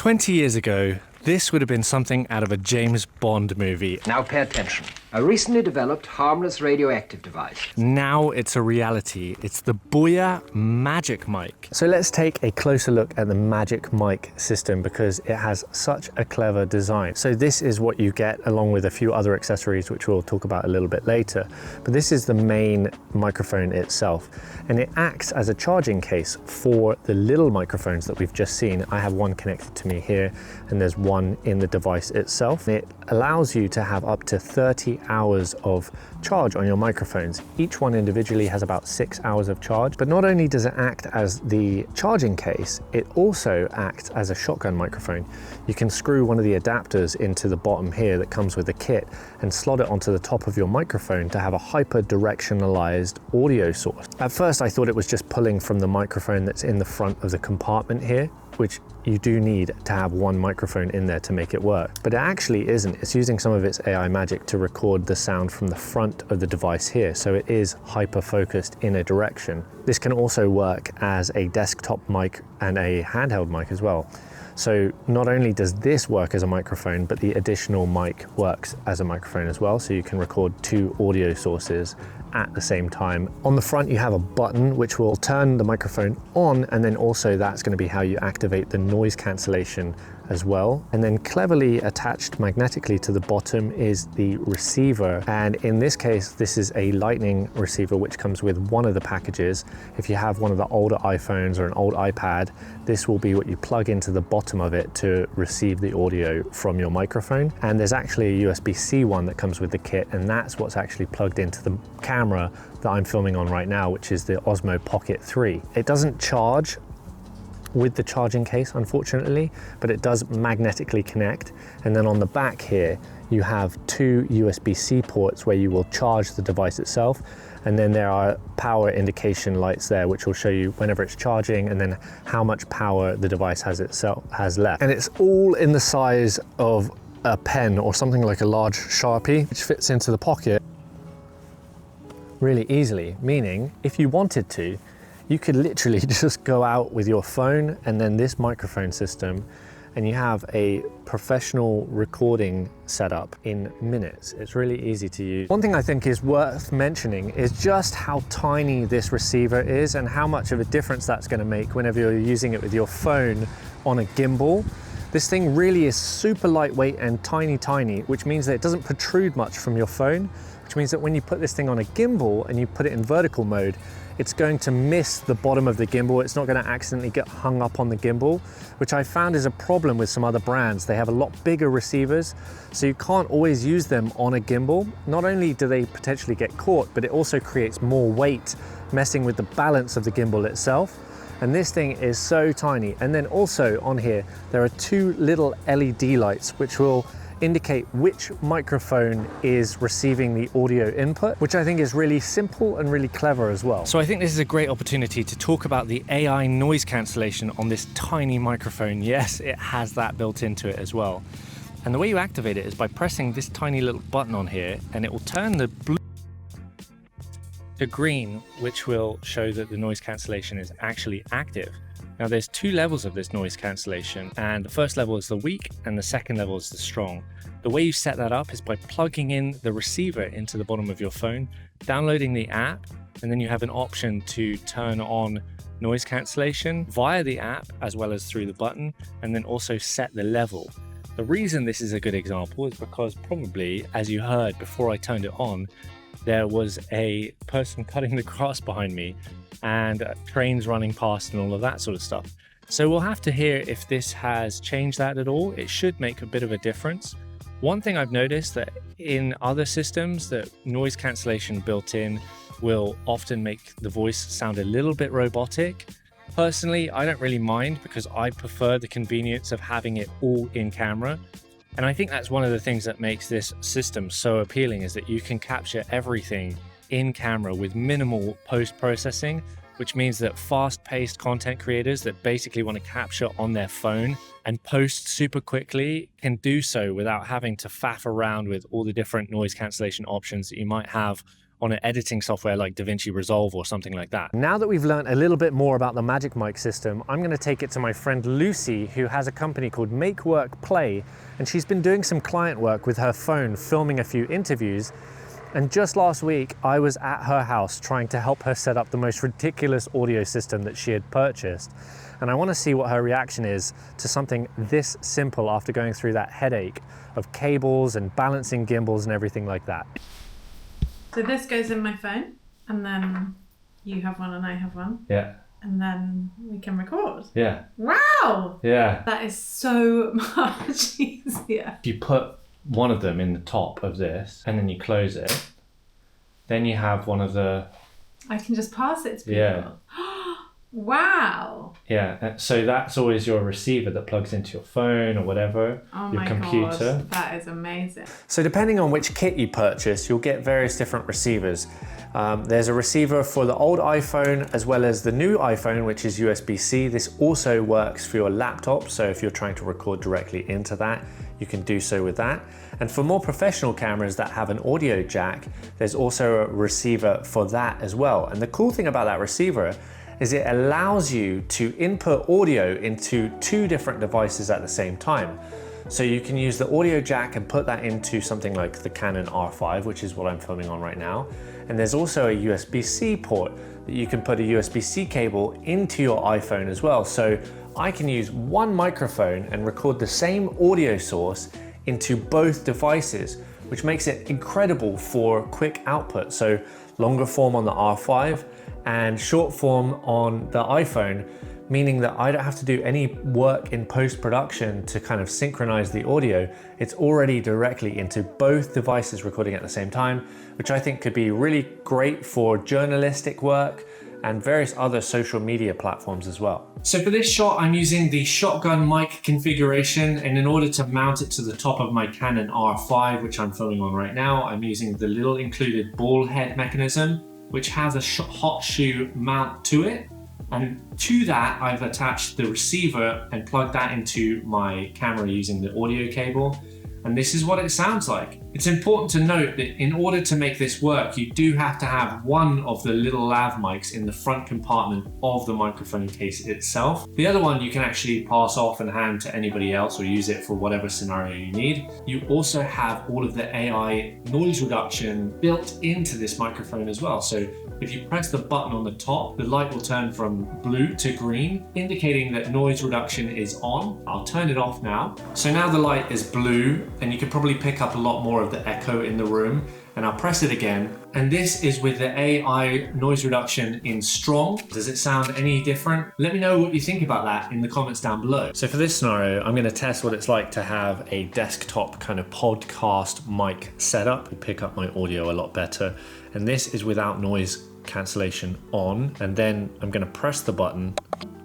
20 years ago, this would have been something out of a James Bond movie. Now pay attention. A recently developed harmless radioactive device. Now it's a reality. It's the BOYA Magic Mic. So let's take a closer look at the Magic Mic system because it has such a clever design. So this is what you get along with a few other accessories which we'll talk about a little bit later. But this is the main microphone itself, and it acts as a charging case for the little microphones that we've just seen. I have one connected to me here and there's one in the device itself. It allows you to have up to 30 hours of charge on your microphones. Each one individually has about 6 hours of charge, but not only does it act as the charging case, it also acts as a shotgun microphone. You can screw one of the adapters into the bottom here that comes with the kit and slot it onto the top of your microphone to have a hyper directionalized audio source. At first I thought it was just pulling from the microphone that's in the front of the compartment here, which you do need to have one microphone in there to make it work. But it actually isn't. It's using some of its AI magic to record the sound from the front of the device here, so it is hyper-focused in a direction. This can also work as a desktop mic and a handheld mic as well. So not only does this work as a microphone, but the additional mic works as a microphone as well, so you can record two audio sources at the same time. On the front you have a button which will turn the microphone on, and then also that's going to be how you activate the noise cancellation as well. And then cleverly attached magnetically to the bottom is the receiver, and in this case this is a lightning receiver which comes with one of the packages. If you have one of the older iPhones or an old iPad, this will be what you plug into the bottom of it to receive the audio from your microphone. And there's actually a USB-C one that comes with the kit, and that's what's actually plugged into the camera that I'm filming on right now, which is the Osmo Pocket 3. It doesn't charge with the charging case, unfortunately, but it does magnetically connect. And then on the back here, you have two USB-C ports where you will charge the device itself. And then there are power indication lights there, which will show you whenever it's charging and then how much power the device has left. And it's all in the size of a pen or something like a large Sharpie, which fits into the pocket really easily, meaning if you wanted to, you could literally just go out with your phone and then this microphone system, and you have a professional recording setup in minutes. It's really easy to use. One thing I think is worth mentioning is just how tiny this receiver is and how much of a difference that's going to make whenever you're using it with your phone on a gimbal. This thing really is super lightweight and tiny, which means that it doesn't protrude much from your phone, which means that when you put this thing on a gimbal and you put it in vertical mode, it's going to miss the bottom of the gimbal. It's not going to accidentally get hung up on the gimbal, which I found is a problem with some other brands. They have a lot bigger receivers, so you can't always use them on a gimbal. Not only do they potentially get caught, but it also creates more weight, messing with the balance of the gimbal itself. And this thing is so tiny. And then also on here, there are two little LED lights which will indicate which microphone is receiving the audio input, which I think is really simple and really clever as well. So I think this is a great opportunity to talk about the AI noise cancellation on this tiny microphone. Yes, it has that built into it as well. And the way you activate it is by pressing this tiny little button on here, and it will turn the blue to green, which will show that the noise cancellation is actually active. Now there's two levels of this noise cancellation, and the first level is the weak and the second level is the strong. The way you set that up is by plugging in the receiver into the bottom of your phone, downloading the app, and then you have an option to turn on noise cancellation via the app as well as through the button, and then also set the level. The reason this is a good example is because probably, as you heard before I turned it on, there was a person cutting the grass behind me and trains running past and all of that sort of stuff. So we'll have to hear if this has changed that at all. It should make a bit of a difference. One thing I've noticed that in other systems, that noise cancellation built in will often make the voice sound a little bit robotic. Personally, I don't really mind because I prefer the convenience of having it all in camera. And I think that's one of the things that makes this system so appealing, is that you can capture everything in camera with minimal post-processing, which means that fast-paced content creators that basically want to capture on their phone and post super quickly can do so without having to faff around with all the different noise cancellation options that you might have on an editing software like DaVinci Resolve or something like that. Now that we've learned a little bit more about the Magic Mic system, I'm going to take it to my friend Lucy, who has a company called Make Work Play, and she's been doing some client work with her phone, filming a few interviews. And just last week, I was at her house trying to help her set up the most ridiculous audio system that she had purchased. And I want to see what her reaction is to something this simple after going through that headache of cables and balancing gimbals and everything like that. So this goes in my phone, and then you have one and I have one. Yeah. And then we can record. Yeah. Wow! Yeah. That is so much easier. If you put one of them in the top of this and then you close it, then you have one of the... I can just pass it to people. Yeah. Wow. Yeah, so that's always your receiver that plugs into your phone or whatever, Oh your my computer. gosh, that is amazing. So depending on which kit you purchase, you'll get various different receivers. There's a receiver for the old iPhone as well as the new iPhone, which is USB-C. This also works for your laptop, so if you're trying to record directly into that, you can do so with that. And for more professional cameras that have an audio jack, there's also a receiver for that as well. And the cool thing about that receiver is it allows you to input audio into two different devices at the same time. So you can use the audio jack and put that into something like the Canon R5, which is what I'm filming on right now. And there's also a USB-C port that you can put a USB-C cable into your iPhone as well. So I can use one microphone and record the same audio source into both devices, which makes it incredible for quick output. So longer form on the R5 and short form on the iPhone, meaning that I don't have to do any work in post-production to kind of synchronize the audio. It's already directly into both devices recording at the same time, which I think could be really great for journalistic work and various other social media platforms as well. So for this shot, I'm using the shotgun mic configuration, and in order to mount it to the top of my Canon R5, which I'm filming on right now, I'm using the little included ball head mechanism, which has a hot shoe mount to it. And to that, I've attached the receiver and plugged that into my camera using the audio cable. And this is what it sounds like. It's important to note that in order to make this work, you do have to have one of the little lav mics in the front compartment of the microphone case itself. The other one you can actually pass off and hand to anybody else or use it for whatever scenario you need. You also have all of the AI noise reduction built into this microphone as well. So if you press the button on the top, the light will turn from blue to green, indicating that noise reduction is on. I'll turn it off now. So now the light is blue, and you can probably pick up a lot more of the echo in the room. And I'll press it again. And this is with the AI noise reduction in strong. Does it sound any different? Let me know what you think about that in the comments down below. So for this scenario, I'm gonna test what it's like to have a desktop kind of podcast mic setup to pick up my audio a lot better. And this is without noise cancellation on. And then I'm gonna press the button.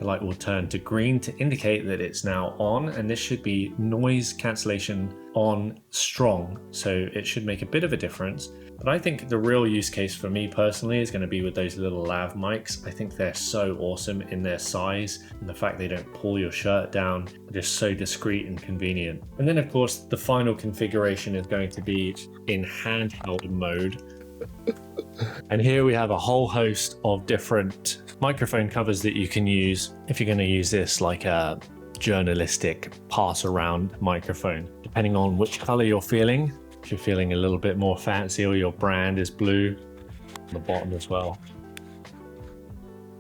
The light will turn to green to indicate that it's now on, and this should be noise cancellation on strong. So it should make a bit of a difference. But I think the real use case for me personally is going to be with those little lav mics. I think they're so awesome in their size, and the fact they don't pull your shirt down, they're just so discreet and convenient. And then of course, the final configuration is going to be in handheld mode. And here we have a whole host of different microphone covers that you can use if you're going to use this like a journalistic pass around microphone, depending on which color you're feeling. If you're feeling a little bit more fancy or your brand is blue, on the bottom as well.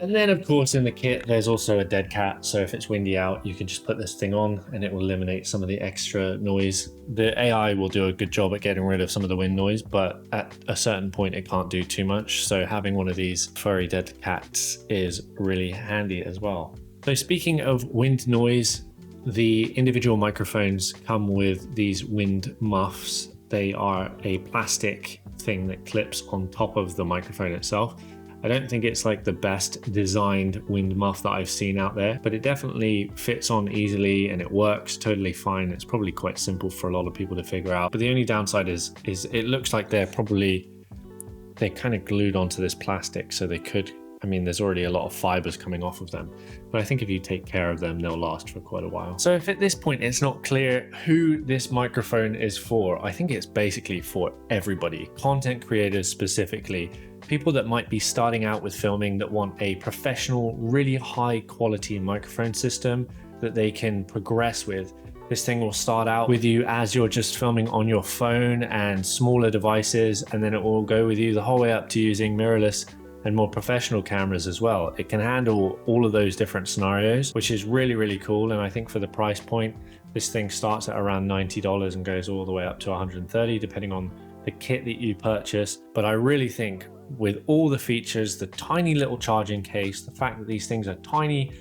And then of course in the kit there's also a dead cat, so if it's windy out you can just put this thing on and it will eliminate some of the extra noise. The AI will do a good job at getting rid of some of the wind noise, but at a certain point it can't do too much, so having one of these furry dead cats is really handy as well. So speaking of wind noise, the individual microphones come with these wind muffs. They are a plastic thing that clips on top of the microphone itself. I don't think it's like the best designed wind muff that I've seen out there, but it definitely fits on easily and it works totally fine. It's probably quite simple for a lot of people to figure out. But the only downside is it looks like they're kind of glued onto this plastic, so they could I mean, there's already a lot of fibers coming off of them, but I think if you take care of them, they'll last for quite a while. So if at this point it's not clear who this microphone is for, I think it's basically for everybody, content creators specifically, people that might be starting out with filming that want a professional, really high quality microphone system that they can progress with. This thing will start out with you as you're just filming on your phone and smaller devices, and then it will go with you the whole way up to using mirrorless and more professional cameras as well. It can handle all of those different scenarios, which is really, really cool. And I think for the price point, this thing starts at around $90 and goes all the way up to $130, depending on the kit that you purchase. But I really think with all the features, the tiny little charging case, the fact that these things are tiny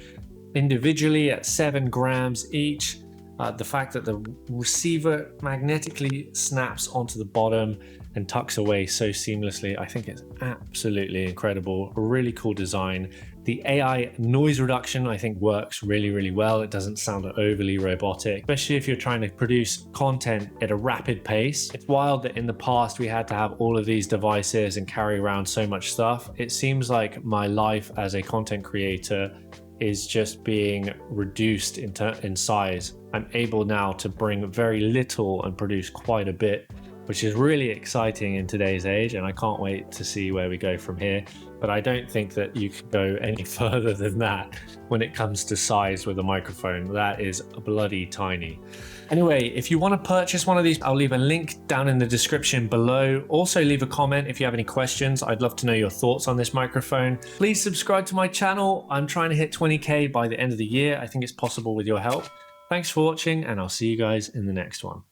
individually at 7 grams each, the fact that the receiver magnetically snaps onto the bottom and tucks away so seamlessly, I think it's absolutely incredible. A really cool design. The AI noise reduction, I think, works really, really well. It doesn't sound overly robotic, especially if you're trying to produce content at a rapid pace. It's wild that in the past we had to have all of these devices and carry around so much stuff. It seems like my life as a content creator is just being reduced in size. I'm able now to bring very little and produce quite a bit, which is really exciting in today's age, and I can't wait to see where we go from here. But I don't think that you can go any further than that when it comes to size with a microphone. That is bloody tiny. Anyway, if you want to purchase one of these, I'll leave a link down in the description below. Also leave a comment if you have any questions. I'd love to know your thoughts on this microphone. Please subscribe to my channel. I'm trying to hit 20K by the end of the year. I think it's possible with your help. Thanks for watching, and I'll see you guys in the next one.